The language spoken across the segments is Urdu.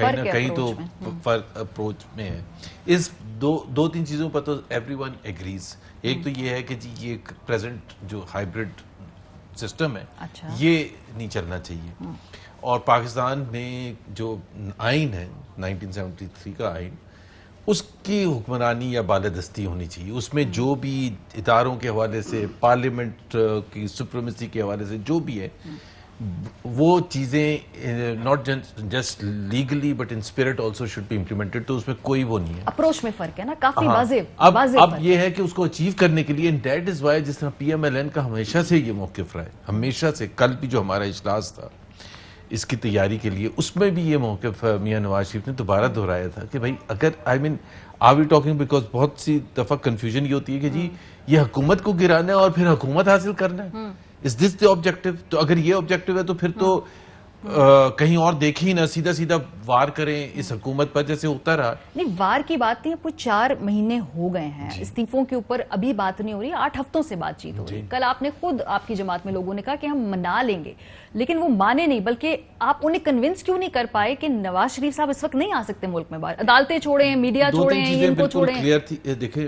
کہیں نہ کہیں تو فرق اپروچ میں ہے. اس دو تین چیزوں پر تو ایوری ون ایگریز. ایک تو یہ ہے کہ جی یہ پریزنٹ جو ہائیبرڈ سسٹم ہے یہ نہیں چلنا چاہیے, اور پاکستان میں جو آئین ہے 1973 کا آئین, اس کی حکمرانی یا بالادستی ہونی چاہیے. اس میں جو بھی اداروں کے حوالے سے, پارلیمنٹ کی سپریمیسی کے حوالے سے جو بھی ہے, وہ چیزیں not just legally but in spirit also should be implemented. تو اس میں کوئی وہ نہیں ہے, اپروچ میں فرق ہے نا کافی واضح. اب یہ ہے کہ اس کو اچیو کرنے کے لیے, اینڈ دیٹ از وائی جس طرح پی ایم ایل این کا ہمیشہ سے یہ موقف رہا ہے, ہمیشہ سے. کل بھی جو ہمارا اجلاس تھا اس کی تیاری کے لیے, اس میں بھی یہ موقف میاں نواز شریف نے دوبارہ دہرایا تھا کہ بھائی اگر آر وی ٹاکنگ, بیکاز بہت سی دفعہ کنفیوژن یہ ہوتی ہے کہ جی یہ حکومت کو گرانا ہے اور پھر حکومت حاصل کرنا ہے. Is this the objective? تو اگر یہ آبجیکٹو ہے تو پھر تو کہیں اور دیکھیں ہی نہ, سیدھا سیدھا وار کریں اس حکومت پر جیسے ہوتا رہا. نہیں, وار کی بات نہیں, اب 4 مہینے ہو گئے ہیں استعفوں کے اوپر, ابھی بات نہیں ہو رہی, 8 ہفتوں سے بات چیت ہو رہی. کل آپ نے خود, آپ کی جماعت میں لوگوں نے کہا کہ ہم منا لیں گے, لیکن وہ مانے نہیں, بلکہ آپ انہیں کنونس کیوں نہیں کر پائے کہ نواز شریف صاحب اس وقت نہیں آ سکتے ملک میں باہر؟ عدالتیں چھوڑیں, میڈیا چھوڑیں, ان کو چھوڑیں. کلیئر تھی. دیکھیں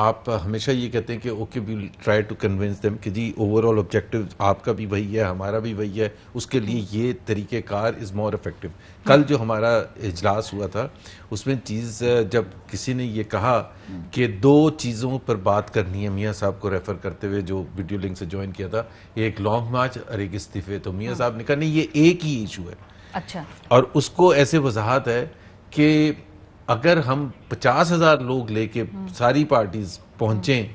آپ ہمیشہ یہ کہتے ہیں کہ okay we will try to convince them کہ جی اوور آل آبجیکٹو آپ کا بھی وہی ہے, ہمارا بھی وہی ہے, اس کے لیے یہ طریقہ کار از مور افیکٹو. کل جو ہمارا اجلاس ہوا تھا اس میں چیز جب کسی نے یہ کہا کہ 2 چیزوں پر بات کرنی ہے, میاں صاحب کو ریفر کرتے ہوئے جو ویڈیو لنک سے جوائن کیا تھا, ایک لانگ مارچ اور ایک استعفے, تو میاں صاحب نے کہا نہیں یہ ایک ہی ایشو ہے. اچھا. اور اس کو ایسے وضاحت ہے کہ اگر ہم 50,000 لوگ لے کے ساری پارٹیز پہنچیں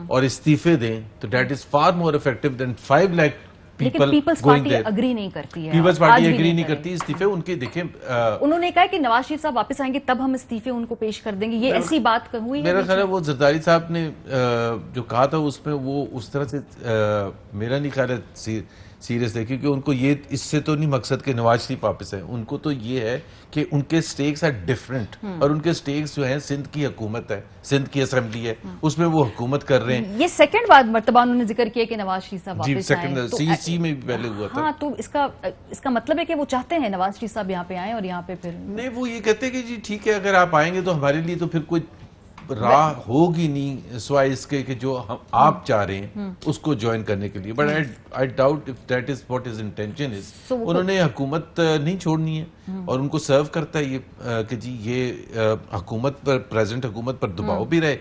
اور استعفے دیں تو that is far more effective than 5 lakh لیکن پیپلز پارٹی اگری نہیں کرتی ہے. پیپلز پارٹی اگری نہیں کرتی استعفے ان کے. دیکھیں انہوں نے کہا کہ نواز شریف صاحب واپس آئیں گے تب ہم استعفے ان کو پیش کر دیں گے, یہ ایسی بات ہوئی ہے. میرا خیال ہے وہ زرداری صاحب نے جو کہا تھا اس میں وہ اس طرح سے میرا نہیں خیال ہے سیریس ہے, کیونکہ ان کو یہ اس سے تو نہیں مقصد کہ نواز شریف واپس ہے, ان کو تو یہ ہے کہ ان کے سٹیکس آر ڈیفرنٹ, اور ان کے سٹیکس جو ہیں سندھ کی حکومت ہے, سندھ کی اسمبلی ہے, اس میں وہ حکومت کر رہے ہیں. یہ سیکنڈ بار مرتبہ انہوں نے ذکر کیا کہ نواز شریف صاحب واپس آئیں. جی سی میں بھی پہلے ہوا تھا. ہاں, تو اس کا مطلب ہے کہ وہ چاہتے ہیں نواز شریف صاحب یہاں پہ آئیں اور یہاں پہ پھر نہیں, وہ یہ کہتے ہیں کہ جی ٹھیک ہے اگر آپ آئیں گے تو ہمارے لیے تو پھر کوئی راہ ہوگی نہیں سوائے اس کے کہ جو آپ چاہ رہے ہیں اس کو جوائن کرنے کے لیے. But I doubt if that is what his intention is. انہوں نے حکومت نہیں چھوڑنی ہے اور ان کو سرو کرتا ہے یہ کہ جی یہ حکومت پر, پریزنٹ حکومت پر دباؤ بھی رہے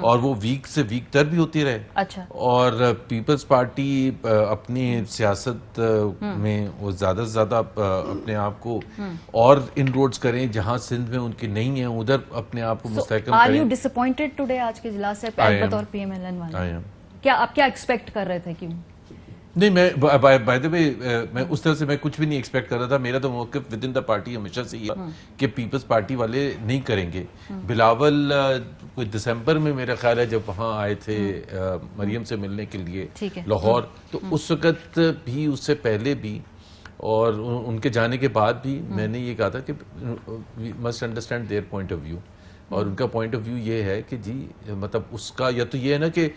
اور وہ ویک سے ویک تر بھی ہوتی رہے. اچھا. اور پیپلز پارٹی اپنی سیاست میں وہ زیادہ سے زیادہ اپنے آپ کو اور ان روڈز کریں جہاں سندھ میں ان کی نہیں ہیں, ادھر اپنے آپ کو مستحکم کریں. Are you disappointed today آج کے اجلاس سے بطور پی ایم ایل این والے؟ کیا آپ کیا ایکسپیکٹ کر رہے تھے؟ کیوں نہیں, میں بائی دا وے میں اس طرح سے میں کچھ بھی نہیں ایکسپیکٹ کر رہا تھا. میرا تو موقف ود ان دا پارٹی ہمیشہ سے یہ کہ پیپلز پارٹی والے نہیں کریں گے. بلاول کوئی دسمبر میں میرا خیال ہے جب وہاں آئے تھے مریم سے ملنے کے لیے لاہور, تو اس وقت بھی, اس سے پہلے بھی اور ان کے جانے کے بعد بھی میں نے یہ کہا تھا کہ we must understand their point of view. اور ان کا پوائنٹ آف ویو یہ ہے کہ جی مطلب اس کا یا تو یہ ہے نا کہ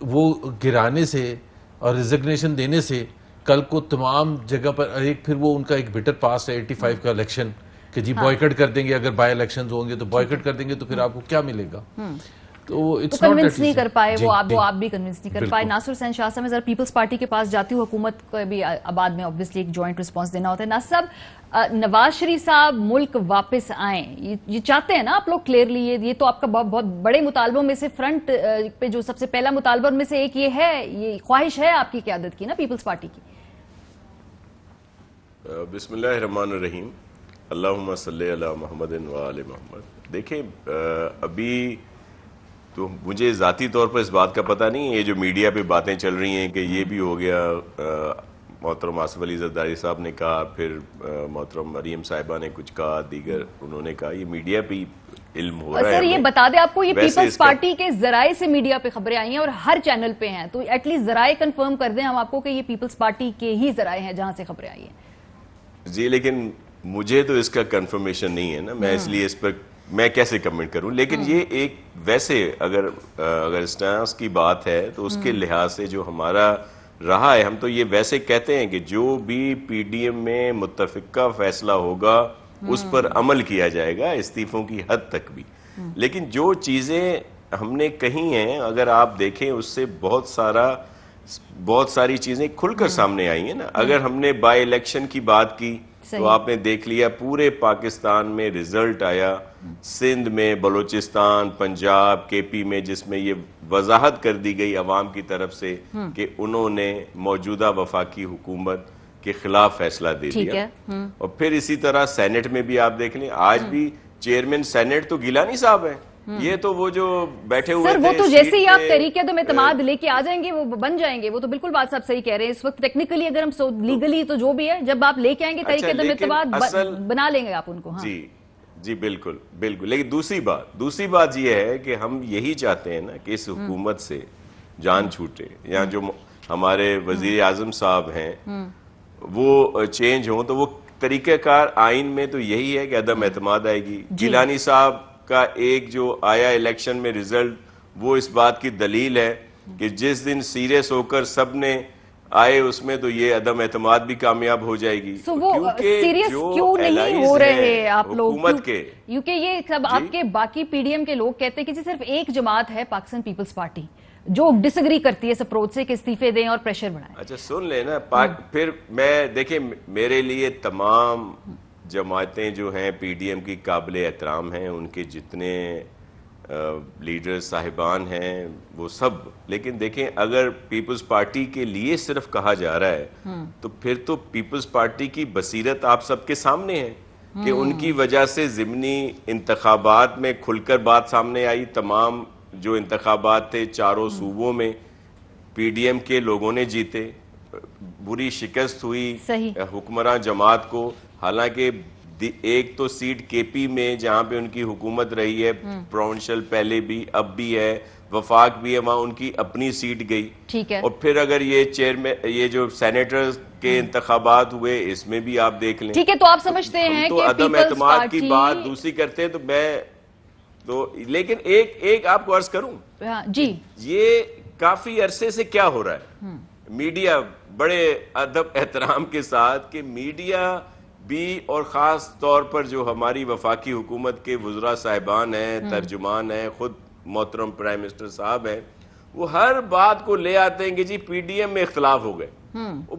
وہ گرانے سے اور ریزگنیشن دینے سے کل کو تمام جگہ پر ایک پھر وہ ان کا ایک بٹر پاس ہے 85 کا الیکشن کہ جی بوائکٹ کر دیں گے, اگر بائی الیکشنز ہوں گے تو بوائکٹ کر دیں گے, تو پھر آپ کو کیا ملے گا؟ تو کنونس نہیں کر پائے وہ آپ بھی کنونس نہیں کر پائے. ناصر حسین شاہ صاحب, میں ذرا پیپلز پارٹی کے پاس جاتی ہوں, حکومت کو بھی بعد میں obviously ایک جوائنٹ رسپانس دینا ہوتا ہے. ناصر صاحب, نواز شریف صاحب ملک واپس آئیں, یہ چاہتے ہیں نا آپ لوگ کلیئرلی, یہ تو آپ کا بہت بڑے مطالبوں میں سے فرنٹ پہ جو سب سے پہلا مطالبہ ان میں سے ایک یہ ہے, یہ خواہش ہے آپ کی قیادت کی نا پیپلز پارٹی کی. بسم اللہ الرحمن الرحیم, اللہم صلی علی محمد و آل محمد. دیکھیں ابھی تو مجھے ذاتی طور پر اس بات کا پتہ نہیں, یہ جو میڈیا پہ باتیں چل رہی ہیں کہ یہ بھی ہو گیا, محترم آصف علی زرداری صاحب نے کہا, پھر محترم مریم صاحبہ نے کچھ کہا, دیگر انہوں نے کہا, یہ میڈیا پہ علم ہو رہا ہے. سر یہ بتا دیں آپ کو, یہ پیپلز پارٹی کے ذرائع سے میڈیا پہ خبریں آئی ہیں اور ہر چینل پہ ہیں, تو ایٹ لیسٹ ذرائع کنفرم کر دیں ہم آپ کو کہ یہ پیپلز پارٹی کے ہی ذرائع ہیں جہاں سے خبریں آئی ہیں. جی لیکن مجھے تو اس کا کنفرمیشن نہیں ہے نا, میں اس لیے اس پر میں کیسے کمنٹ کروں. لیکن یہ ایک ویسے اگر اسٹانس کی بات ہے تو اس کے لحاظ سے جو ہمارا رہا ہے, ہم تو یہ ویسے کہتے ہیں کہ جو بھی پی ڈی ایم میں متفقہ فیصلہ ہوگا اس پر عمل کیا جائے گا استعفوں کی حد تک بھی. لیکن جو چیزیں ہم نے کہی ہیں اگر آپ دیکھیں اس سے بہت ساری چیزیں کھل کر سامنے آئی ہیں نا. اگر ہم نے بائی الیکشن کی بات کی تو آپ نے دیکھ لیا پورے پاکستان میں رزلٹ آیا, سندھ میں, بلوچستان, پنجاب, کے پی میں, جس میں یہ وضاحت کر دی گئی عوام کی طرف سے کہ انہوں نے موجودہ وفاقی حکومت کے خلاف فیصلہ دے دیا. اور پھر اسی طرح سینٹ میں بھی آپ دیکھ لیں, آج بھی چیئرمین سینٹ تو گیلانی صاحب ہیں. یہ تو وہ جو بیٹھے ہوئے سر, وہ تو جیسے ہی آپ تحریک عدم اعتماد لے کے آ جائیں گے وہ بن جائیں گے. وہ تو بالکل بات صاحب صحیح کہہ رہے ہیں. اس وقت ٹیکنیکلی اگر ہم لیگلی تو جو بھی ہے جب آپ لے کے آئیں گے تحریک عدم اعتماد بنا لیں گے آپ ان کو. جی بالکل بالکل. لیکن دوسری بات یہ ہے کہ ہم یہی چاہتے ہیں نا کہ اس حکومت سے جان چھوٹے, یا جو ہمارے وزیر اعظم صاحب ہیں وہ چینج ہوں. تو وہ طریقہ کار آئین میں تو یہی ہے کہ عدم اعتماد آئے گی. گیلانی صاحب کا ایک جو آیا الیکشن میں رزلٹ وہ اس بات کی دلیل ہے کہ جس دن سیریس ہو کر سب نے آئے اس میں تو یہ عدم اعتماد بھی کامیاب ہو جائے گی. سیریس کیوں نہیں ہو رہے آپ لوگ حکومت کے؟ کیونکہ یہ سب آپ کے باقی پی ڈی ایم کے لوگ کہتے ہیں کہ صرف ایک جماعت ہے پاکستان پیپلز پارٹی جو ڈس ایگری کرتی ہے اس اپروچ سے کہ استعفے دیں اور پریشر بڑھائیں. اچھا سن لیں نا, پھر میں دیکھیں میرے لیے تمام جماعتیں جو ہیں پی ڈی ایم کی قابل احترام ہیں, ان کے جتنے لیڈر صاحبان ہیں وہ سب. لیکن دیکھیں اگر پیپلز پارٹی کے لیے صرف کہا جا رہا ہے تو پھر تو پیپلز پارٹی کی بصیرت آپ سب کے سامنے ہے کہ ان کی وجہ سے ضمنی انتخابات میں کھل کر بات سامنے آئی. تمام جو انتخابات تھے چاروں صوبوں میں پی ڈی ایم کے لوگوں نے جیتے, بری شکست ہوئی حکمراں جماعت کو. حالانکہ ایک تو سیٹ کے پی میں جہاں پہ ان کی حکومت رہی ہے پروونشل پہلے بھی اب بھی ہے, وفاق بھی ہے, وہاں ان کی اپنی سیٹ گئی. اور پھر اگر یہ جو سینیٹرز کے انتخابات ہوئے اس میں بھی آپ دیکھ لیں. ٹھیک ہے, تو آپ سمجھتے ہیں کہ عدم اعتماد کی بات دوسری کرتے ہیں تو لیکن ایک آپ کو عرض کروں جی, یہ کافی عرصے سے کیا ہو رہا ہے میڈیا بڑے ادب احترام کے ساتھ کہ میڈیا بھی اور خاص طور پر جو ہماری وفاقی حکومت کے وزراء صاحبان ہیں, ترجمان ہیں, خود محترم پرائم منسٹر صاحب ہیں, وہ ہر بات کو لے آتے ہیں کہ جی پی ڈی ایم میں اختلاف ہو گئے.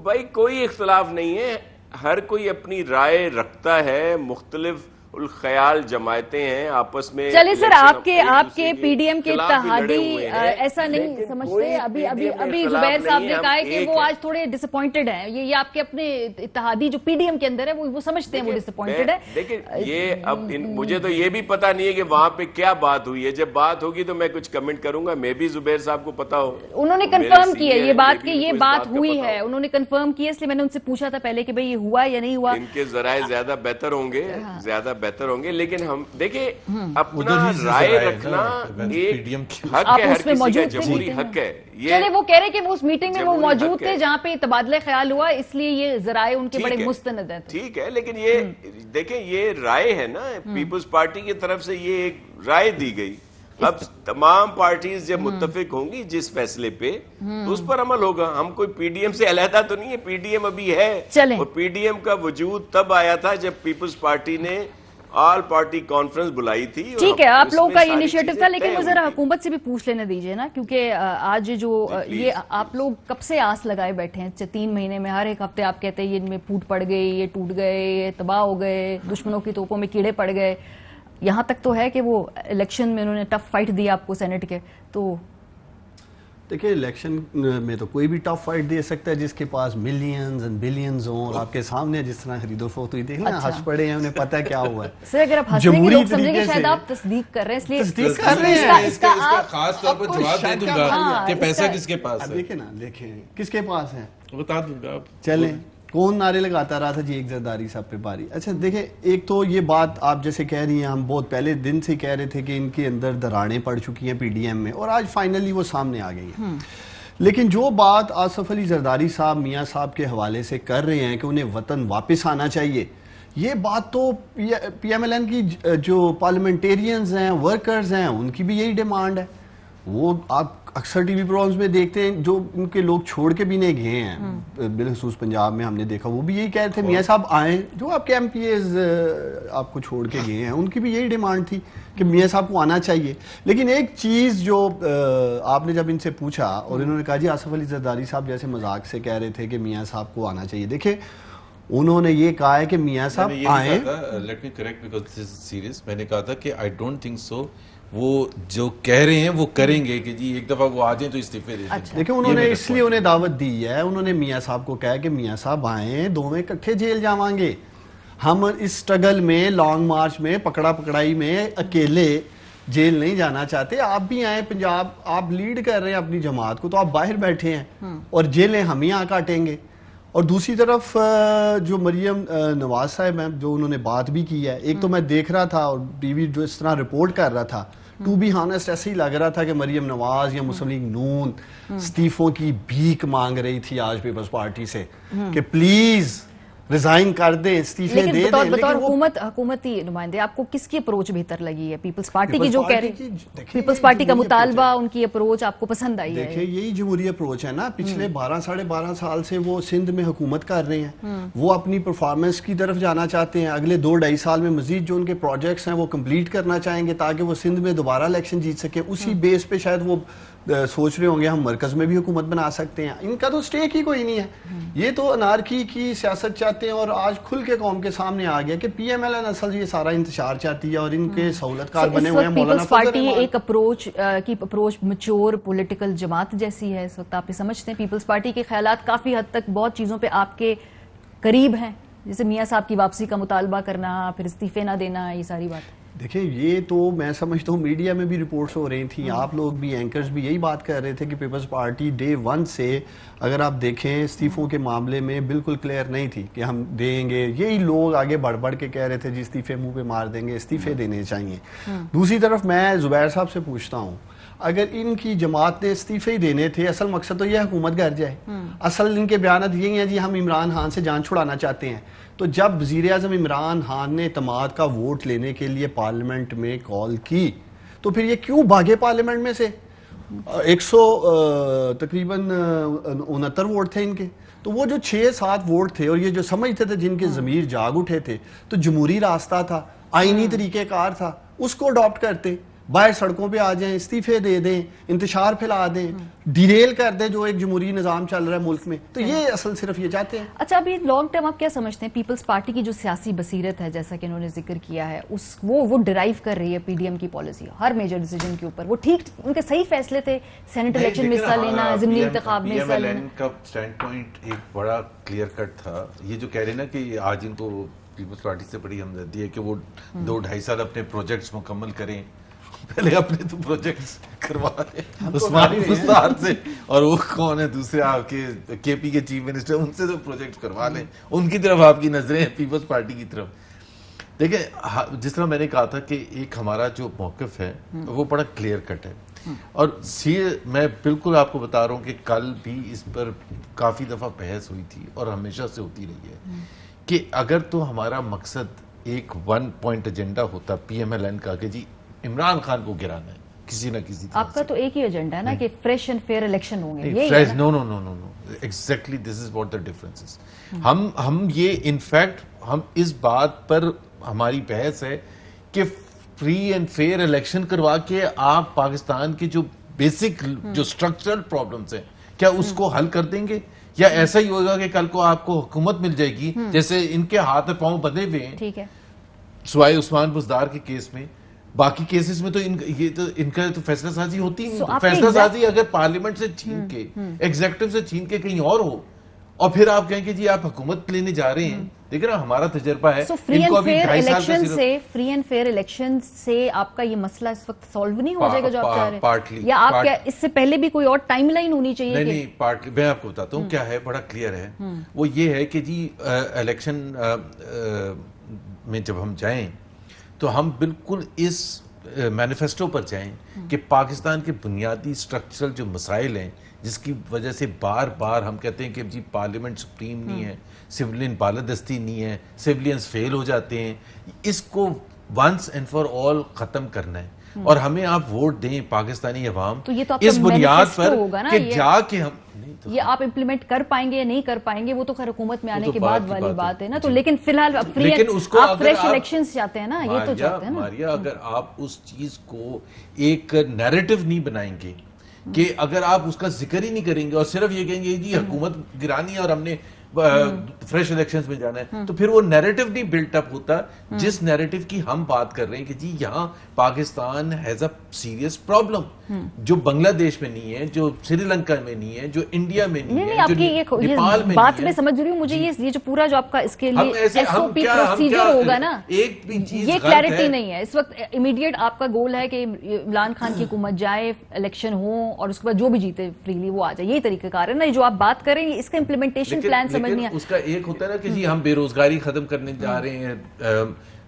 بھائی کوئی اختلاف نہیں ہے, ہر کوئی اپنی رائے رکھتا ہے, مختلف الخیال جماعتیں ہیں آپس میں. چلے سر, آپ کے پی ڈی ایم کے اتحادی ایسا نہیں سمجھتے. ابھی زبیر صاحب نے کہا ہے کہ وہ آج تھوڑے ڈس اپوائنٹڈ ہیں. یہ آپ کے اپنے اتحادی جو پی ڈی ایم کے اندر ہے وہ سمجھتے ہیں وہ ڈس اپوائنٹڈ ہے. دیکھیں یہ اب مجھے تو یہ بھی پتا نہیں ہے کہ وہاں پہ کیا بات ہوئی ہے. جب بات ہوگی تو میں کچھ کمنٹ کروں گا, میں بھی زبیر صاحب کو پتا ہو. انہوں نے کنفرم کی ہے یہ بات کہ یہ بات ہوئی ہے, انہوں نے کنفرم کی ہے, اس لیے میں نے ان سے پوچھا تھا پہلے کہ بھئی یہ ہوا یا نہیں ہوا. ان کے ذرائع زیادہ بہتر ہوں گے لیکن ہم دیکھیں اپنا رائے رکھنا ایک حق ہے, ہر کسی کا جمہوری حق ہے. چلے وہ کہہ رہے کہ وہ اس میٹنگ میں وہ موجود تھے جہاں پہ تبادلہ خیال ہوا, اس لیے یہ ذرائع ان کے بڑے مستند ہیں. ٹھیک ہے, لیکن یہ دیکھیں یہ رائے ہے نا پیپلز پارٹی کی طرف سے, یہ ایک رائے دی گئی. اب تمام پارٹیز جب متفق ہوں گی جس فیصلے پہ تو اس پر عمل ہوگا. ہم کوئی پی ڈی ایم سے علیحدہ تو نہیں ہے, پی ڈی ایم ابھی ہے, اور پی ڈی ایم کا وجود تب آیا تھا جب پیپلز پارٹی نے آل پارٹی کانفرنس بلائی تھی. ٹھیک ہے, آپ لوگوں کا یہ انیشیٹو تھا, لیکن وہ ذرا حکومت سے بھی پوچھ لینے دیجئے نا, کیونکہ آج جو یہ آپ لوگ کب سے آس لگائے بیٹھے ہیں 3 مہینے میں, ہر ایک ہفتے آپ کہتے ہیں یہ ان میں پھوٹ پڑ گئی, یہ ٹوٹ گئے, یہ تباہ ہو گئے, دشمنوں کی توپوں میں کیڑے پڑ گئے. یہاں تک تو ہے کہ وہ الیکشن میں انہوں نے ٹف فائٹ دیا آپ کو سینٹ کے. تو دیکھیں الیکشن میں تو کوئی بھی ٹف فائٹ دے سکتا ہے جس کے پاس ملینز اینڈ بلینز ہوں, اور آپ کے سامنے جس طرح خرید و فروخت ہوئی, دیکھنا ہنس پڑے ہیں, انہیں پتہ کیا ہوا ہے. سر اگر آپ ہنسیں گے لوگ سمجھیں گے شاید آپ تصدیق کر رہے ہیں, اس لیے تصدیق کر رہے ہیں. اس کا خاص طور پر جواب دے دوں گا کہ پیسہ کس کے پاس ہے. دیکھیں نا, دیکھیں کس کے پاس ہے بتا دوں گا. چلیں کون نعرے لگاتا رہا تھا جی ایک زرداری صاحب پہ باری. اچھا دیکھیں, ایک تو یہ بات آپ جیسے کہہ رہی ہیں, ہم بہت پہلے دن سے کہہ رہے تھے کہ ان کے اندر دراڑیں پڑ چکی ہیں پی ڈی ایم میں, اور آج فائنلی وہ سامنے آ گئی ہیں. لیکن جو بات آصف علی زرداری صاحب میاں صاحب کے حوالے سے کر رہے ہیں کہ انہیں وطن واپس آنا چاہیے, یہ بات تو پی ایم ایل این کی جو پارلیمنٹیرینز ہیں, ورکرز ہیں, ان کی بھی یہی ڈیمانڈ ہے. وہ آپ اکثر ٹی وی پروگرامز میں دیکھتے ہیں جو ان کے لوگ چھوڑ کے بھی نہیں گئے ہیں، بالخصوص پنجاب میں ہم نے دیکھا، وہ بھی یہی کہہ رہے تھے میاں صاحب آئیں، جو آپ کے ایم پی ایز آپ کو چھوڑ کے گئے ہیں ان کی بھی یہی ڈیمانڈ تھی کہ میاں صاحب کو آنا چاہیے. لیکن ایک چیز جو آپ نے جب ان سے پوچھا اور انہوں نے کہا جی آصف علی زرداری صاحب جیسے مذاق سے کہہ رہے تھے کہ میاں صاحب کو آنا چاہیے، دیکھیں انہوں نے یہ کہا ہے کہ میاں صاحب آئیں. Let me correct because this is serious. میں نے کہا تھا کہ آئی ڈونٹ تھنک سو وہ جو کہہ رہے ہیں وہ کریں گے کہ جی ایک دفعہ وہ آ جائیں تو استعفے دے دیں. دیکھیں انہوں نے اس لیے انہیں دعوت دی ہے، انہوں نے میاں صاحب کو کہا کہ میاں صاحب آئیں، دونوں اکٹھے جیل جاواں گے. ہم اس سٹرگل میں لانگ مارچ میں پکڑا پکڑائی میں اکیلے جیل نہیں جانا چاہتے. آپ بھی آئیں پنجاب، آپ لیڈ کر رہے ہیں اپنی جماعت کو، تو آپ باہر بیٹھے ہیں اور جیلیں ہم ہی کاٹیں گے. اور دوسری طرف جو مریم نواز صاحب ہیں جو انہوں نے بات بھی کی ہے، ایک تو میں دیکھ رہا تھا اور ٹی وی جو اس طرح رپورٹ کر رہا تھا، ٹو بی ہانسٹ ایسے ہی لگ رہا تھا کہ مریم نواز یا مسلم لیگ نون استعفوں کی بھیک مانگ رہی تھی آج پیپلز پارٹی سے کہ پلیز ریزائن کر دیں، استعفے دے دیں. بطور حکومتی نمائندے آپ کو کس کی اپروچ بہتر لگی ہے؟ پیپلز پارٹی کی جو کہہ رہی پیپلز پارٹی کا مطالبہ، ان کی اپروچ آپ کو پسند آئی ہے؟ دیکھیں یہی جمہوری اپروچ ہے نا، پچھلے 12-12.5 سال سے وہ سندھ میں حکومت کر رہے ہیں، وہ اپنی پرفارمنس کی طرف جانا چاہتے ہیں. اگلے 2-2.5 سال میں مزید جو ان کے پروجیکٹس ہیں وہ کمپلیٹ کرنا چاہیں گے تاکہ وہ سندھ میں دوبارہ الیکشن جیت سکیں. اسی بیس پہ شاید وہ سوچ رہے ہوں گے ہم مرکز میں بھی حکومت بنا سکتے ہیں. ان کا تو سٹیک ہی کوئی نہیں ہے، یہ تو انارکی کی سیاست چاہتے ہیں. اور آج کھل کے قوم کے سامنے آ گیا کہ پی ایم ایل این اصل یہ سارا انتشار چاہتی ہے اور ان کے سہولت کار بنے ہوئے ہیں. پیپلز پارٹی ایک اپروچ میچور پولیٹیکل جماعت جیسی ہے اس وقت، آپ یہ سمجھتے ہیں پیپلز پارٹی کے خیالات کافی حد تک بہت چیزوں پہ آپ کے قریب ہیں، جیسے میاں صاحب کی واپسی کا مطالبہ کرنا، پھر استعفے نہ دینا، یہ ساری بات؟ دیکھیں یہ تو میں سمجھتا ہوں میڈیا میں بھی رپورٹس ہو رہی تھیں، آپ لوگ بھی اینکرز بھی یہی بات کر رہے تھے کہ پیپلز پارٹی ڈے 1 سے اگر آپ دیکھیں استعفوں کے معاملے میں بالکل کلیئر نہیں تھی کہ ہم دیں گے. یہی لوگ آگے بڑھ بڑھ کے کہہ رہے تھے جی استعفے منہ پہ مار دیں گے، استعفے دینے چاہیے. دوسری طرف میں زبیر صاحب سے پوچھتا ہوں، اگر ان کی جماعت نے استعفے ہی دینے تھے، اصل مقصد تو یہ حکومت گھر جائے، اصل ان کے بیانات یہی ہیں جی ہم عمران خان سے جان چھڑانا چاہتے ہیں. تو جب وزیر اعظم عمران خان نے اعتماد کا ووٹ لینے کے لیے پارلیمنٹ میں کال کی تو پھر یہ کیوں بھاگے پارلیمنٹ میں سے؟ 100 تقریباً 69 ووٹ تھے ان کے، تو وہ جو 6-7 ووٹ تھے اور یہ جو سمجھتے تھے جن کے ضمیر جاگ اٹھے تھے، تو جمہوری راستہ تھا، آئینی طریقہ کار تھا، اس کو اڈاپٹ کرتے، باہر سڑکوں پہ آ جائیں، استعفے دے دیں، انتشار پھیلا دیں، ڈیریل کر دیں جو ایک جمہوری نظام چل رہا ہے ملک میں. تو یہ اصل صرف یہ چاہتے ہیں. اچھا ابھی لانگ ٹرم آپ کیا سمجھتے ہیں پیپلز پارٹی کی جو سیاسی بصیرت ہے جیسا کہ انہوں نے ذکر کیا ہے وہ ڈرائیو کر رہی ہے پی ڈی ایم کی پالیسی ہر میجر ڈیسیجن کے اوپر؟ وہ ٹھیک ان کے صحیح فیصلے تھے، سینٹ الیکشن میں حصہ لینا، ضمنی انتخاب میں حصہ لینا؟ کا سٹینڈ پوائنٹ ایک بڑا کلیئر کٹ تھا. یہ جو کہہ رہے ہیں نا کہ آج ان کو پیپلز پارٹی سے بڑی ہمدردی ہے کہ وہ 2-2.5 سال اپنے پروجیکٹس مکمل کریں، پہلے اپنے تو پروجیکٹس کروا رہے عثمان مستعار سے، اور وہ کون ہے دوسرے آپ کے پی کے چیف منسٹر، ان سے تو پروجیکٹس کروا لیں. ان کی طرف آپ کی نظریں ہیں پیپلز پارٹی کی طرف. دیکھیں جس طرح میں نے کہا تھا کہ ایک ہمارا جو موقف ہے وہ بڑا کلیئر کٹ ہے، اور میں بالکل آپ کو بتا رہا ہوں کہ کل بھی اس پر کافی دفعہ بحث ہوئی تھی اور ہمیشہ سے ہوتی رہی ہے کہ اگر تو ہمارا مقصد ایک 1 پوائنٹ ایجنڈا ہوتا پی ایم ایل این کا کہ جی عمران خان کو گرانا ہے کسی نہ کسی طرح. آپ کا تو ایک ہی ایجنڈا ہے نا کہ فریش اینڈ فیئر الیکشن ہوں گے. No exactly this is what the difference is. ہم یہ انفیکٹ ہم اس بات پر ہماری بحث ہے کہ فری اینڈ فیئر الیکشن کروا کے آپ پاکستان کے جو بیسک جو اسٹرکچرل پرابلمس ہیں کیا اس کو حل کر دیں گے، یا ایسا ہی ہوگا کہ کل کو آپ کو حکومت مل جائے گی جیسے ان کے ہاتھ پاؤں بدے ہوئے ہیں. ٹھیک ہے، سوائے عثمان بزدار کے کیس میں، باقی کیسز میں تو ان کا تو فیصلہ سازی ہوتی ہی نہیں. فیصلہ سازی اگر پارلیمنٹ سے چھین کے ایگزیکٹو سے چھین کے کہیں اور ہو اور پھر آپ کہیں کہ جی آپ حکومت لینے جا رہے ہیں، دیکھیں نا ہمارا تجربہ ہے. فری اینڈ فیئر الیکشن سے آپ کا یہ مسئلہ اس وقت سالو نہیں ہو جائے گا جو آپ چاہ رہے ہیں، یا آپ کیا اس سے پہلے بھی کوئی اور ٹائم لائن ہونی چاہیے؟ نہیں پارٹلی میں آپ کو بتاتا ہوں کیا ہے، بڑا کلیئر ہے. وہ یہ ہے کہ جی الیکشن میں جب ہم جائیں تو ہم بالکل اس مینیفیسٹو پر جائیں کہ پاکستان کے بنیادی اسٹرکچرل جو مسائل ہیں جس کی وجہ سے بار بار ہم کہتے ہیں کہ جی پارلیمنٹ سپریم نہیں ہے، سویلین بالادستی نہیں ہے، سویلینز فیل ہو جاتے ہیں، اس کو ونس اینڈ فار آل ختم کرنا ہے. اور ہمیں آپ ووٹ دیں پاکستانی عوام تو یہ تو آپ کا اس بنیاد پر manifesto ہوگا نا، کہ جا کے ہم یہ آپ امپلیمنٹ کر پائیں گے یا نہیں کر پائیں گے وہ تو خیر حکومت میں آنے کے بعد والی بات ہے نا. تو لیکن فی الحال آپ فریش الیکشنز چاہتے ہیں نا، یہ تو چاہتے ہیں نا. ماریا اگر آپ اس چیز کو ایک نیریٹو نہیں بنائیں گے کہ اگر آپ اس کا ذکر ہی نہیں کریں گے اور صرف یہ کہیں گے جی حکومت گرانی ہے اور ہم نے فریش الیکشنز میں جانا ہے، تو پھر وہ نیریٹو نہیں بلٹ اپ ہوتا جس نیریٹو کی ہم بات کر رہے ہیں کہ جی یہاں Pakistan has a serious problem جو بنگلہ دیش میں نہیں ہے، جو سری لنکا میں نہیں ہے، جو انڈیا میں نہیں ہے، آپ کی یہ بات میں سمجھ رہی ہوں. مجھے یہ جو پورا جو آپ کا اس کے لیے ایس او پی پروسیجر ہوگا نا، یہ کلیئرٹی نہیں ہے اس وقت. امیڈیٹ آپ کا گول ہے کہ عمران خان کی حکومت جائے، الیکشن ہو اور اس کے بعد جو بھی جیتے فریلی وہ آ جائے، یہی طریقہ کار ہے نا جو آپ بات کریں گے. اس کا امپلیمنٹیشن پلان سمجھ نہیں آ. اس کا ایک ہوتا ہے نا کہ جی ہم بے روزگاری ختم کرنے جا رہے ہیں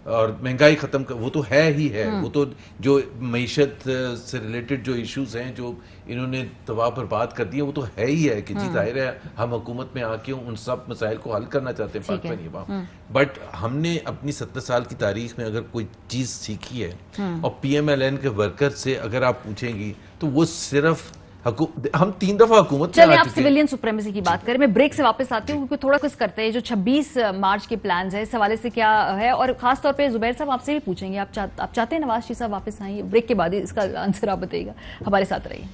اور مہنگائی ختم کر، وہ تو ہے ہی ہے. وہ تو جو معیشت سے ریلیٹڈ جو ایشوز ہیں جو انہوں نے تباہ برباد کر دی ہیں وہ تو ہے ہی ہے کہ جی ظاہر ہے ہم حکومت میں آ کے ان سب مسائل کو حل کرنا چاہتے ہیں پاکستانی عوام. بٹ ہم نے اپنی 70 سال کی تاریخ میں اگر کوئی چیز سیکھی ہے اور پی ایم ایل این کے ورکر سے اگر آپ پوچھیں گی تو وہ صرف ہم 3 دفعہ حکومت میں آ چکے ہیں. آپ سویلین سپریمیسی کی بات کریں. میں بریک سے واپس آتی ہوں کیونکہ تھوڑا کچھ کرتے ہیں جو 26 مارچ کے پلانز ہیں اس حوالے سے کیا ہے، اور خاص طور پہ زبیر صاحب آپ سے بھی پوچھیں گے آپ چاہتے ہیں نواز شریف صاحب واپس آئیں؟ بریک کے بعد اس کا آنسر آپ بتائیے گا. ہمارے ساتھ رہیے.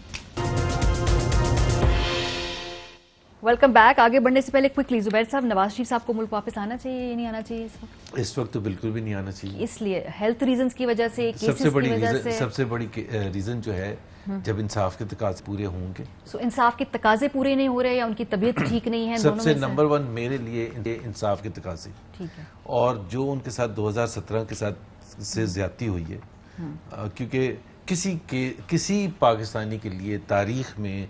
Welcome back. آگے بڑھنے سے پہلے کوئکلی زبیر صاحب، نواز شریف صاحب کو ملک واپس آنا چاہیے یا نہیں آنا چاہیے اس وقت؟ اس وقت تو بالکل بھی نہیں آنا چاہیے. اس لیے ہیلتھ ریزنز کی وجہ سے، سب سے بڑی ریزن جو ہے جب انصاف کے تقاضے پورے ہوں گے. سو انصاف کے تقاضے پورے نہیں ہو رہے یا ان کی طبیعت ٹھیک نہیں ہے؟ سب سے نمبر 1 میرے لیے انصاف کے تقاضے، ٹھیک ہے. اور جو ان کے ساتھ 2017 کے ساتھ سے زیادتی ہوئی ہے، کیونکہ کسی پاکستانی کے لیے تاریخ میں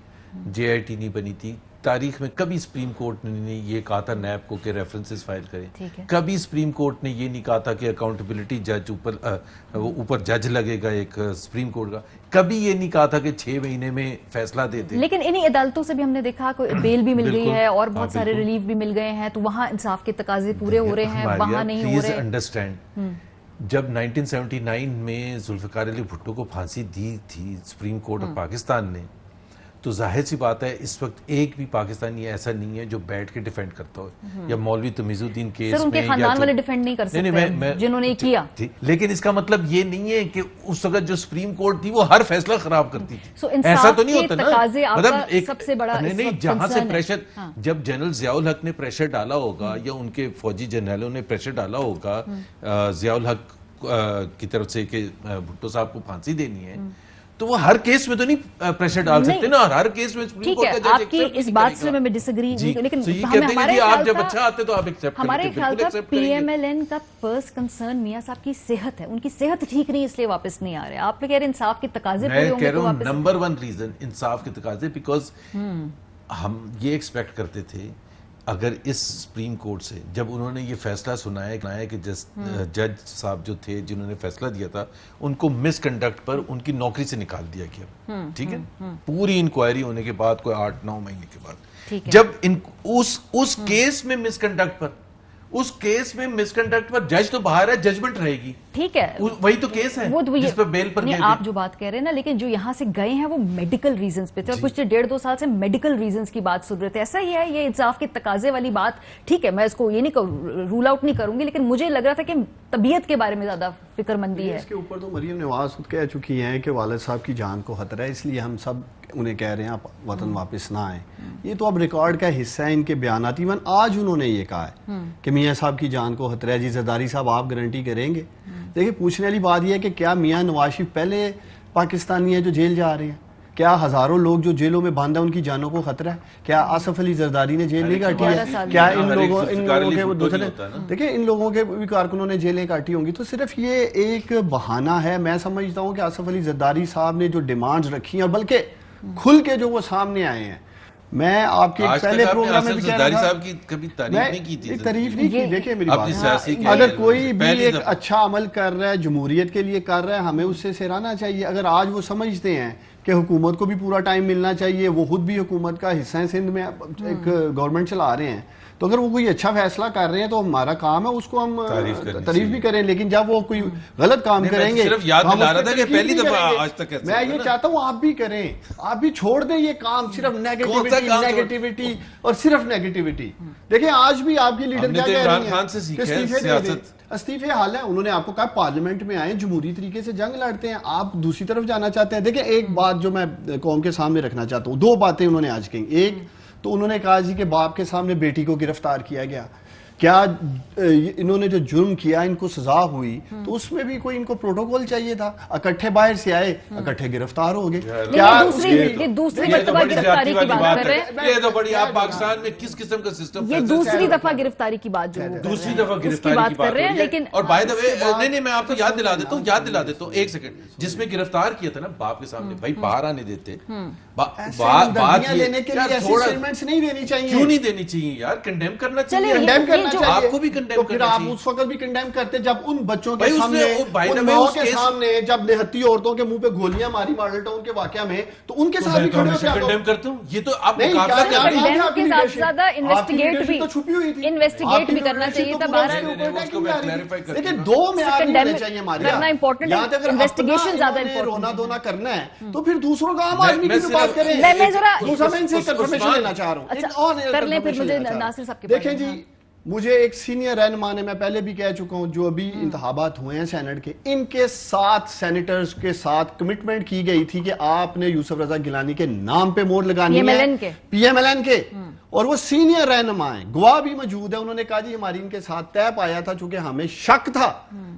جے آئی ٹی نہیں بنی تھی. تاریخ میں کبھی سپریم کورٹ نے یہ کہا تھا نیب کو کہ ریفرنسز فائل کریں. کبھی سپریم کورٹ نے یہ نہیں کہا تھا کہ اکاؤنٹیبلٹی جج اوپر جج لگے گا ایک سپریم کورٹ کا. کبھی یہ نہیں کہا تھا کہ 6 مہینے میں فیصلہ دیتے. لیکن انہی عدالتوں سے بھی ہم نے دیکھا کوئی بیل بھی مل گئی ہے اور بہت سارے ریلیف بھی مل گئے ہیں. تو وہاں انصاف کے تقاضے پورے ہو رہے ہیں، وہاں نہیں ہو رہے. پلیز انڈرسٹینڈ، جب 1979 میں ذوالفقار علی بھٹو کو پھانسی دی تھی سپریم کورٹ آف پاکستان نے، تو ظاہر سی بات ہے اس وقت ایک بھی پاکستانی ایسا نہیں ہے جو بیٹھ کے ڈیفینڈ کرتا ہو. یا مولوی تمیز الدین کیس میں، ان کے خاندان والے ڈیفینڈ نہیں کر سکتے جنہوں نے کیا. لیکن اس کا مطلب یہ نہیں ہے کہ اس وقت جو سپریم کورٹ تھی وہ ہر فیصلہ خراب کرتی تھی. ایسا تو نہیں ہوتا نا. مطلب سب سے بڑا نہیں، جہاں سے پریشر، جب جنرل ضیاء الحق نے پریشر ڈالا ہوگا یا ان کے فوجی جنرلوں نے پریشر ڈالا ہوگا ضیاء الحق کی طرف سے کہ بھٹو صاحب کو پھانسی دینی ہے، تو وہ ہر کیس میں تو نہیں پریشر ڈال سکتے نا. اور ہر کیس میں سپریم کورٹ کا جج آپ کی اس بات سے میں ڈس ایگری، لیکن ہمارے خیال کا پی ایم ایل این کا فرسٹ کنسرن میاں صاحب کی صحت ہے. ان کی صحت ٹھیک نہیں اس لیے واپس نہیں آ رہے. آپ کہہ رہے ہیں انصاف کے تقاضے پورے ہوں گے تو واپس. نمبر 1 ریزن انصاف کے تقاضے، بیکاز ہم یہ ایکسپیکٹ کرتے تھے اگر اس سپریم کورٹ سے جب انہوں نے یہ فیصلہ سنایا کہ جج صاحب جو تھے جنہوں نے فیصلہ دیا تھا ان کو مس کنڈکٹ پر ان کی نوکری سے نکال دیا گیا. ٹھیک ہے، پوری انکوائری ہونے کے بعد کوئی 8-9 مہینے کے بعد جب اس کیس میں مس کنڈکٹ پر جج تو باہر ہے، ججمنٹ رہے گی. ٹھیک ہے، وہی تو کیس ہے جس پہ بیل پر گئے. آپ جو بات کہہ رہے ہیں نا، لیکن جو یہاں سے گئے ہیں وہ میڈیکل ریزنز پہ تھے اور پچھلے 1.5-2 سال سے میڈیکل ریزنز کی بات سن رہے تھے. ایسا ہی ہے یہ انصاف کے تقاضے والی بات. ٹھیک ہے، میں اس کو یہ نہیں رول آؤٹ نہیں کروں گی، لیکن مجھے لگ رہا تھا کہ طبیعت کے بارے میں زیادہ فکر مندی ہے. اس کے اوپر تو مریم نواز خود کہہ چکی ہیں کہ والد صاحب کی جان کو خطرہ ہے، اس لیے ہم سب انہیں کہہ رہے ہیں آپ وطن واپس نہ آئیں. یہ تو اب ریکارڈ کا حصہ ہے ان کے بیانات. ایون آج انہوں نے یہ کہا ہے کہ میاں صاحب کی جان کو خطرہ ہے. جی زرداری صاحب آپ گارنٹی کریں گے؟ دیکھیں پوچھنے والی بات یہ ہے کہ کیا میاں نواز شریف پہلے پاکستانی ہیں جو جیل جا رہے ہیں؟ کیا ہزاروں لوگ جو جیلوں میں باندھا ان کی جانوں کو خطرہ ہے؟ کیا آصف علی زرداری نے جیل نہیں کاٹی ہے؟ کیا ان لوگوں کے وہ دوسرے دیکھیں ان لوگوں کے بھی کارکنوں نے جیلیں کاٹی ہوں گی؟ تو صرف یہ ایک بہانہ ہے. میں سمجھتا ہوں کہ آصف علی زرداری صاحب نے جو ڈیمانڈز رکھی ہیں اور بلکہ کھل کے جو وہ سامنے آئے ہیں، میں آپ کے پہلے پروگرام میں بھی کہہ رہا تھا تعریف نہیں کی. دیکھیں میری بات، اگر کوئی بھی ایک اچھا عمل کر رہا ہے، جمہوریت کے لیے کر رہا ہے، ہمیں اس سے سراہنا چاہیے. اگر آج وہ سمجھتے ہیں کہ حکومت کو بھی پورا ٹائم ملنا چاہیے, وہ خود بھی حکومت کا حصہ ہیں, سندھ میں ایک گورنمنٹ چلا رہے ہیں, تو اگر وہ کوئی اچھا فیصلہ کر رہے ہیں تو ہمارا کام ہے اس کو ہم تعریف بھی کریں, لیکن جب وہ کوئی غلط کام کریں گے, صرف یاد دلا رہا تھا کہ پہلی دفعہ آج تک میں یہ چاہتا ہوں آپ بھی کریں, آپ بھی چھوڑ دیں یہ کام صرف نیگیٹیوٹی اور صرف نیگیٹیوٹی. دیکھیں آج بھی آپ کی لیڈر کیا کہہ رہی ہیں, استعفے حال ہے, انہوں نے آپ کو کہا پارلیمنٹ میں آئیں, جمہوری طریقے سے جنگ لڑتے ہیں, آپ دوسری طرف جانا چاہتے ہیں. دیکھیں ایک بات جو میں قوم کے سامنے رکھنا چاہتا ہوں, 2 باتیں انہوں نے آج کہیں. ایک تو انہوں نے کہا جی کہ باپ کے سامنے بیٹی کو گرفتار کیا گیا, کیا انہوں نے جو جرم کیا ان کو سزا ہوئی, تو اس میں بھی کوئی ان کو پروٹوکول چاہیے تھا, اکٹھے باہر سے آئے, اکٹھے گرفتار ہو گئے. یہ دوسری مرتبہ گرفتاری کی بات کر رہے ہیں, یہ تو بڑی, آپ پاکستان میں کس قسم کا سسٹم, یہ دوسری دفعہ گرفتاری کی بات جو دوسری دفعہ گرفتاری کی بات کر رہے ہیں. لیکن اور بائی دا وے, نہیں میں آپ کو یاد دلا دیتا ہوں, ایک سیکنڈ, جس میں گرفتار کیا تھا نا باپ کے سامنے, بھائی باہر آنے دیتے, بات لینے کے لیے ایسی اسٹیٹمنٹس نہیں دینی چاہیے. کیوں نہیں دینی چاہیے یار, کنڈیم کرنا چاہیے, آپ کو بھی تو پھر آپ اس وقت بھی کنڈیم کرتے جب ان بچوں کے سامنے, ان ماؤں کے سامنے, جب نہتی عورتوں کے منہ پہ گولیاں ماری ماڈل ٹاؤن کے واقعہ میں, تو ان کے ساتھ بھی کھڑے ہو کے کنڈیم کرتے ہوں. یہ تو آپ مقابلہ کر رہے ہیں, کے ساتھ زیادہ انویسٹیگیٹ بھی کرنا چاہیے تھا. لیکن 2 میں آنے چاہیے ہمارے کرنا امپورٹنٹ ہے, انویسٹیگیشن زیادہ امپورٹنٹ, رونا دھونا کرنا ہے تو پھر دوسروں کا عام آدمی کی بات کریں. میں ذرا ان سے کنفرمیشن لینا چاہ رہا ہوں. کر لیں پھر مجھے ناصر صاحب کے. دیکھیں جی, مجھے ایک سینئر رہنما نے, میں پہلے بھی کہہ چکا ہوں, جو ابھی انتخابات ہوئے ہیں سینٹ کے, ان کے ساتھ سینیٹرز کے ساتھ کمٹمنٹ کی گئی تھی کہ آپ نے یوسف رضا گیلانی کے نام پہ مور لگانی ہے, پی ایم ایل این کے, اور وہ سینئر رہنما ہیں, گواہ بھی موجود ہے. انہوں نے کہا جی ہماری ان کے ساتھ طے پایا تھا, چونکہ ہمیں شک تھا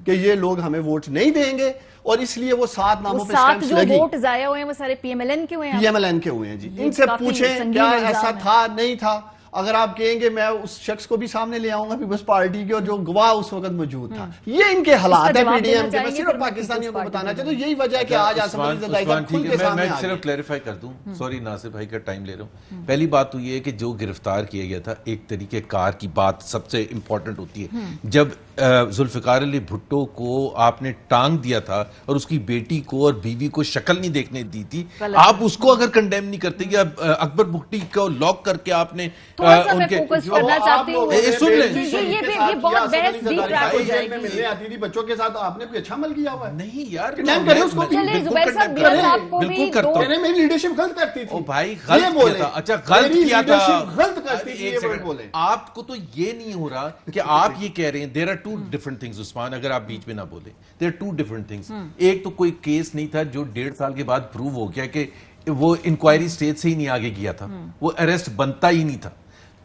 کہ یہ لوگ ہمیں ووٹ نہیں دیں گے, اور اس لیے وہ 7 ناموں پہ سٹیمپس لگی. جو ووٹ ضائع ہوئے ہیں وہ سارے پی ایم ایل این کے ہوئے ہیں, پی ایم ایل این کے ہوئے ہیں جی. ان سے پوچھیں کیا ایسا تھا نہیں تھا. اگر آپ کہیں گے میں اس شخص کو بھی سامنے لے آؤں گا پیپلز پارٹی کے, اور جو گواہ اس وقت موجود تھا. یہ ان کے حالات ہے پی ڈی ایم کے. میں صرف پاکستانیوں کو بتانا چاہتا ہوں, یہی وجہ ہے کہ آج آصف علی زرداری صاحب کھل کے سامنے آ گئے. صرف کلیریفائی کر دوں, سوری ناصر بھائی کا ٹائم لے رہا ہوں. پہلی بات تو یہ ہے کہ جو گرفتار کیا گیا تھا, ایک طریقہ کار کی بات سب سے امپورٹنٹ ہوتی ہے. جب ذوالفقار علی بھٹو کو آپ نے ٹانگ دیا تھا اور اس کی بیٹی کو اور بیوی کو شکل نہیں دیکھنے دی تھی, آپ اس کو اگر کنڈیم نہیں کرتے, یا اکبر بگٹی کو لاک کر کے آپ نے ان کے کرنا چاہتی ہوں, سن لیں, یہ بہت بحث ڈیپ ٹریک ہو جائے گی. ملنے آتی تھی بچوں کے ساتھ, آپ نے کوئی اچھا عمل کیا ہوا ہے؟ نہیں یار, کنڈیم کریں اس کو. چلیں زبیر صاحب, میرا صاحب کو بھی میری لیڈرشپ غلط کرتی تھی. او بھائی غلط کیا تھا, اچھا غلط کیا تھا, غلط کرتی تھی, یہ ورڈ بولیں. آپ کو تو یہ نہیں ہو رہا کہ آپ یہ کہہ رہے ہیں there are two different things عثمان, اگر آپ بیچ میں نہ بولیں, there are two different things. ایک تو کوئی کیس نہیں تھا جو 1.5 سال کے بعد پروو ہو گیا کہ وہ انکوائری سٹیج سے ہی نہیں آگے گیا تھا, وہ اریسٹ بنتا ہی نہیں تھا.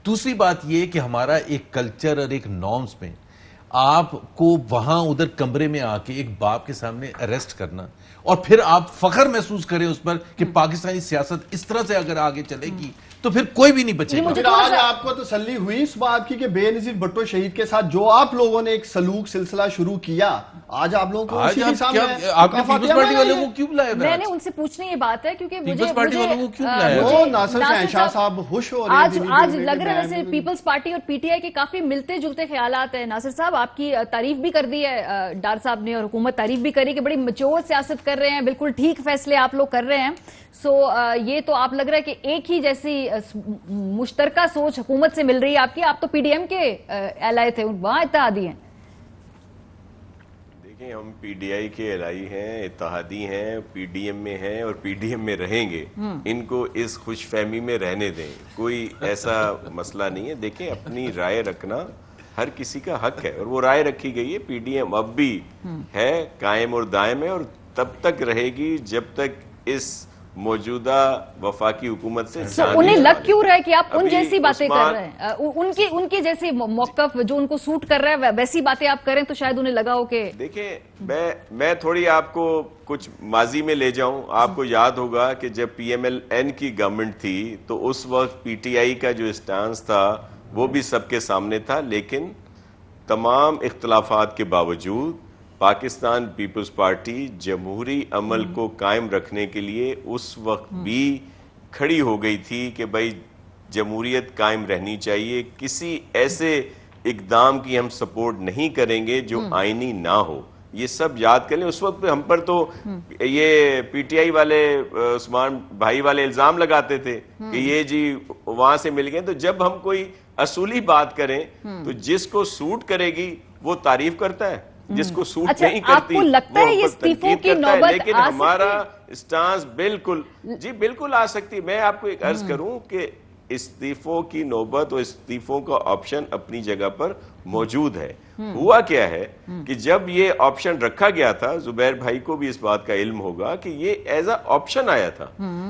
دوسری بات یہ کہ ہمارا ایک کلچر اور ایک نارمز میں آپ کو وہاں ادھر کمرے میں آ کے ایک باپ کے سامنے اریسٹ کرنا, اور پھر آپ فخر محسوس کریں اس پر کہ پاکستانی سیاست اس طرح سے اگر آگے چلے گی تو پھر کوئی بھی نہیں بچے گا. آج آپ کو تسلی ہوئی اس بات کی کہ بے نظیر بھٹو شہید کے ساتھ جو آپ لوگوں نے ایک سلوک سلسلہ شروع کیا, آج آپ لوگوں کو اسی کے سامنے آپ نے پیپلز پارٹی والوں کو کیوں بلایا؟ میں نے ان سے پوچھنے یہ بات ہے کیونکہ پیپلز پارٹی والوں کو کیوں بلایا؟ وہ ناصر شہنشاہ صاحب خوش ہو رہے ہیں. آج لگ رہا ہے جیسے پیپلز پارٹی اور پی ٹی آئی کے کافی ملتے جلتے خیالات ہیں. ناصر صاحب آپ کی تعریف بھی کر دی ہے ڈار صاحب نے, اور حکومت تعریف بھی کری کہ بڑی میچور سیاست کر رہے ہیں, بالکل ٹھیک فیصلے آپ لوگ کر رہے ہیں. سو یہ تو آپ لگ رہا ہے کہ ایک ہی جیسی مشترکہ سوچ حکومت سے مل رہی ہے آپ کی. آپ تو پی ڈی ایم کے ایلائی تھے, وہاں اتحادی ہیں. دیکھیں ہم پی ڈی آئی کے ایلائی ہیں, اتحادی ہیں, پی ڈی ایم میں ہیں اور پی ڈی ایم میں رہیں گے. ان کو اس خوش فہمی میں رہنے دیں, کوئی ایسا مسئلہ نہیں ہے. دیکھیں اپنی رائے رکھنا ہر کسی کا حق ہے, اور وہ رائے رکھی گئی ہے. پی ڈی ایم اب بھی ہے, قائم اور دائم ہے, اور تب تک رہے گی جب تک اس موجودہ وفاقی حکومت سے انہیں لگ کیوں رہا ہے کہ آپ ان جیسی باتیں کر رہے ہیں, ان کی جیسی موقف جو ان کو سوٹ کر رہا ہے ویسی باتیں آپ کریں تو شاید انہیں لگا ہو کہ. دیکھیں میں تھوڑی آپ کو کچھ ماضی میں لے جاؤں. آپ کو یاد ہوگا کہ جب پی ایم ایل این کی گورنمنٹ تھی تو اس وقت پی ٹی آئی کا جو اسٹانس تھا وہ بھی سب کے سامنے تھا, لیکن تمام اختلافات کے باوجود پاکستان پیپلز پارٹی جمہوری عمل کو قائم رکھنے کے لیے اس وقت بھی کھڑی ہو گئی تھی کہ بھائی جمہوریت قائم رہنی چاہیے. کسی ایسے اقدام کی ہم سپورٹ نہیں کریں گے جو آئینی نہ ہو. یہ سب یاد کر لیں. اس وقت پہ ہم پر تو یہ پی ٹی آئی والے عثمان بھائی والے الزام لگاتے تھے کہ یہ جی وہاں سے مل گئے. تو جب ہم کوئی اصولی بات کریں تو جس کو سوٹ کرے گی وہ تعریف کرتا ہے, جس کو سوٹ نہیں کرتی وہ تنقید کرتا ہے. لیکن ہمارا اسٹانس بالکل جی بالکل آ سکتی. میں آپ کو ایک عرض کروں کہ استعفوں کی نوبت اور استعفوں کا آپشن اپنی جگہ پر موجود ہے. ہوا کیا ہے کہ جب یہ آپشن رکھا گیا تھا, زبیر بھائی کو بھی اس بات کا علم ہوگا کہ یہ ایز اے آپشن آیا تھا.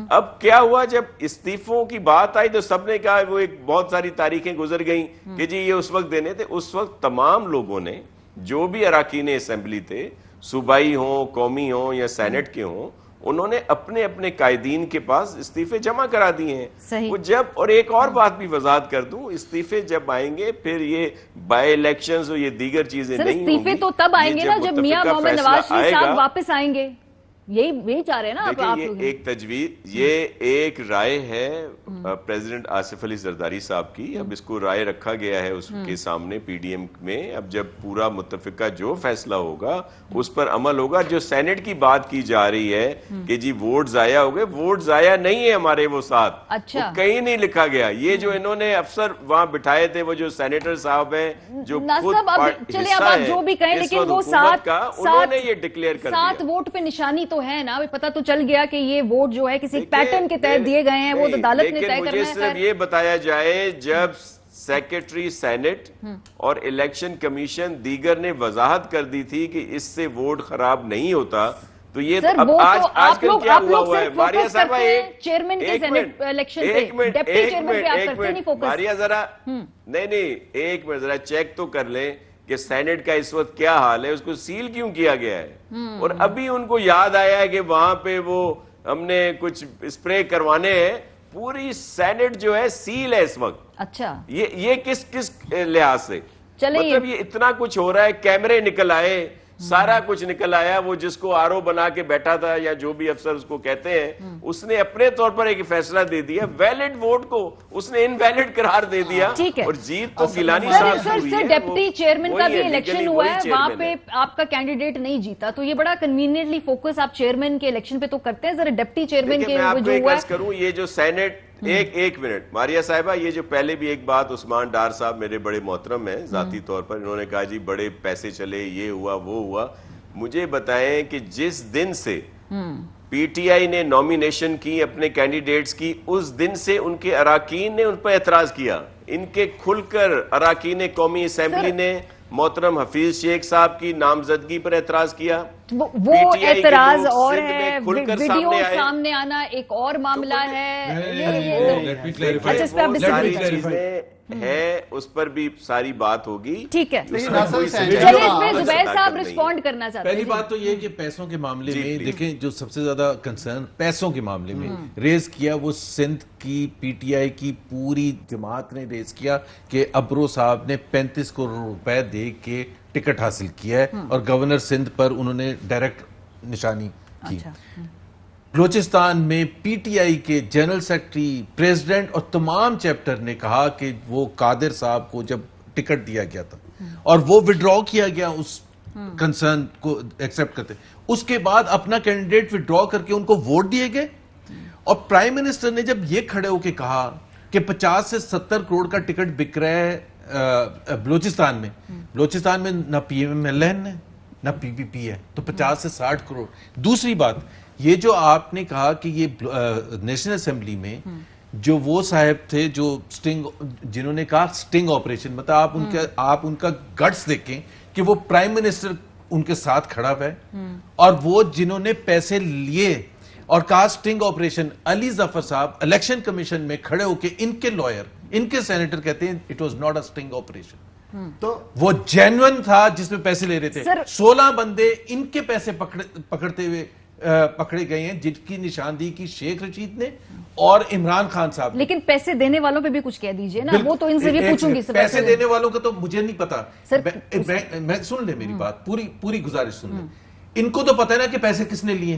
اب کیا ہوا, جب استعفوں کی بات آئی تو سب نے کہا, وہ ایک بہت ساری تاریخیں گزر گئیں کہ جی یہ اس وقت دینے تھے. اس وقت تمام لوگوں نے, جو بھی اراکین اسمبلی تھے, صوبائی ہوں, قومی ہوں یا سینٹ کے ہوں, انہوں نے اپنے اپنے قائدین کے پاس استعفے جمع کرا دیے ہیں. وہ جب, اور ایک اور بات بھی وضاحت کر دوں, استعفے جب آئیں گے پھر یہ بائی الیکشنز اور یہ دیگر چیزیں نہیں ہوں گی. استعفے تو تب آئیں گے نا جب میاں محمد نواز شریف صاحب واپس آئیں گے. یہی چاہ رہے ہیں نا آپ. یہ ایک تجویز, یہ ایک رائے ہے پریزیڈنٹ آصف علی زرداری صاحب کی. اب اس کو رائے رکھا گیا ہے اس کے سامنے پی ڈی ایم میں. اب جب پورا متفقہ جو فیصلہ ہوگا اس پر عمل ہوگا. جو سینٹ کی بات کی جا رہی ہے کہ جی ووٹ ضائع ہو گئے, ووٹ ضائع نہیں ہے ہمارے وہ ساتھ. اچھا, کہیں نہیں لکھا گیا. یہ جو انہوں نے افسر وہاں بٹھائے تھے, وہ جو سینیٹر صاحب ہیں جو خود حصہ ہیں جو بھی کہیں, لیکن وہ حکومت کا, انہوں نے یہ ڈکلیئر کر دیا. 7 ووٹ پہ نشانی تو ہے نا, پتہ تو چل گیا کہ یہ ووٹ جو ہے کسی پیٹرن کے تحت دیے گئے ہیں, وہ تو عدالت نے طے کرنا ہے. لیکن مجھے صرف یہ بتایا جائے, جب سیکرٹری سینٹ اور الیکشن کمیشن دیگر نے وضاحت کر دی تھی کہ اس سے ووٹ خراب نہیں ہوتا, تو یہ اب آج کل کیا ہوا ہے ماریہ صاحبہ, ایک منٹ ماریہ ذرا, نہیں ایک منٹ ذرا چیک تو کر لیں کہ سینٹ کا اس وقت کیا حال ہے, اس کو سیل کیوں کیا گیا ہے. اور ابھی ان کو یاد آیا ہے کہ وہاں پہ وہ ہم نے کچھ اسپرے کروانے ہیں. پوری سینٹ جو ہے سیل ہے اس وقت. اچھا, یہ کس لحاظ سے, مطلب یہ اتنا کچھ ہو رہا ہے, کیمرے نکل آئے, سارا کچھ نکل آیا. وہ جس کو آر او بنا کے بیٹھا تھا یا جو بھی افسر اس کو کہتے ہیں, اس نے اپنے طور پر ایک فیصلہ دے دیا. ویلڈ ووٹ کو اس نے انویلڈ قرار دے دیا. اور جیت تو گیلانی صاحب کی ہوئی ہے. ڈپٹی چیئرمین کا بھی الیکشن ہوا ہے, وہاں پہ آپ کا کینڈیڈیٹ نہیں جیتا, تو یہ بڑا کنوینئنٹلی فوکس آپ چیئرمین کے الیکشن پہ تو کرتے ہیں. ذرا ڈپٹی چیئرمین کے جو ہوا ہے, یہ جو سینٹ, ایک منٹ ماریہ صاحبہ, یہ جو پہلے بھی ایک بات, عثمان ڈار صاحب میرے بڑے محترم ہیں ذاتی طور پر, انہوں نے کہا جی بڑے پیسے چلے, یہ ہوا وہ ہوا. مجھے بتائیں کہ جس دن سے پی ٹی آئی نے نومینیشن کی اپنے کینڈیڈیٹس کی, اس دن سے ان کے اراکین نے ان پر اعتراض کیا. ان کے کھل کر اراکین قومی اسمبلی نے محترم حفیظ شیخ صاحب کی نامزدگی پر اعتراض کیا. وہ اعتراض اور ہے, ویڈیو سامنے آنا ایک اور معاملہ ہے. ہے اس پر بھی ساری بات ہوگی. ٹھیک ہے, زبیر صاحب ریسپونڈ کرنا چاہتے ہیں. پہلی بات تو یہ کہ پیسوں کے معاملے میں دیکھیں, جو سب سے زیادہ کنسرن پیسوں کے معاملے میں ریز کیا, وہ سندھ کی پی ٹی آئی کی پوری جماعت نے ریز کیا کہ ابرو صاحب نے 35 کروڑ روپے دے کے ٹکٹ حاصل کیا ہے, اور گورنر سندھ پر انہوں نے ڈائریکٹ نشانی کی. بلوچستان میں پی ٹی آئی کے جنرل سیکرٹری, پریزیڈنٹ اور تمام چیپٹر نے کہا کہ وہ قادر صاحب کو جب ٹکٹ دیا گیا تھا اور وہ وڈرا کیا گیا اس کنسرن کو ایکسپٹ کرتے, اس کے بعد اپنا کینڈیڈیٹ وڈرا کر کے ان کو ووٹ دیے گئے. اور پرائم منسٹر نے جب یہ کھڑے ہو کے کہا کہ 50 سے 70 کروڑ کا ٹکٹ بک رہا ہے بلوچستان میں نہ پی ایم ایل این ہے نہ پی پی پی ہے, تو 50 سے 60 کروڑ. دوسری بات, یہ جو آپ نے کہا کہ یہ نیشنل اسمبلی میں جو وہ صاحب تھے جو سٹنگ, جنہوں نے کہا سٹنگ آپریشن, مطلب آپ ان کا گٹس دیکھیں کہ وہ پرائم منسٹر ان کے ساتھ کھڑا ہے, اور وہ جنہوں نے پیسے لیے اور کہا سٹنگ آپریشن, علی ظفر صاحب الیکشن کمیشن میں کھڑے ہو کے ان کے لائر, ان کے سینیٹر کہتے ہیں it was not a sitting operation. تو وہ جینون تھا جس میں پیسے لے رہے تھے. 16 بندے ان کے پیسے پکڑتے ہوئے پکڑے گئے ہیں, جن کی نشاندہی کی شیخ رشید نے اور عمران خان صاحب. لیکن پیسے دینے والوں پہ بھی کچھ کہہ دیجئے نا, وہ تو ان سے بھی پوچھوں گی. پیسے دینے والوں کا تو مجھے نہیں پتا, میں سن لیں میری بات, پوری گزارش سن لیں. ان کو تو پتا ہے نا کہ پیسے کس نے لیے.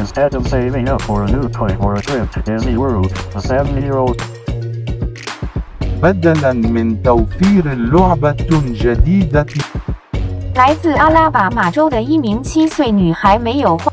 Instead of saving up for a new toy or a trip to Disney World, a 7-year-old بدلاً من توفير لعبة جديدة 来自阿拉巴马州的一名7岁女孩没有花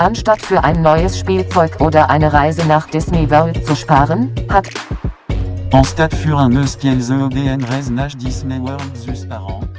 Anstatt für ein neues Spielzeug oder eine Reise nach Disney World zu sparen, hat En stade für un eus qu'elles EDN Reznach Disney World zus par an.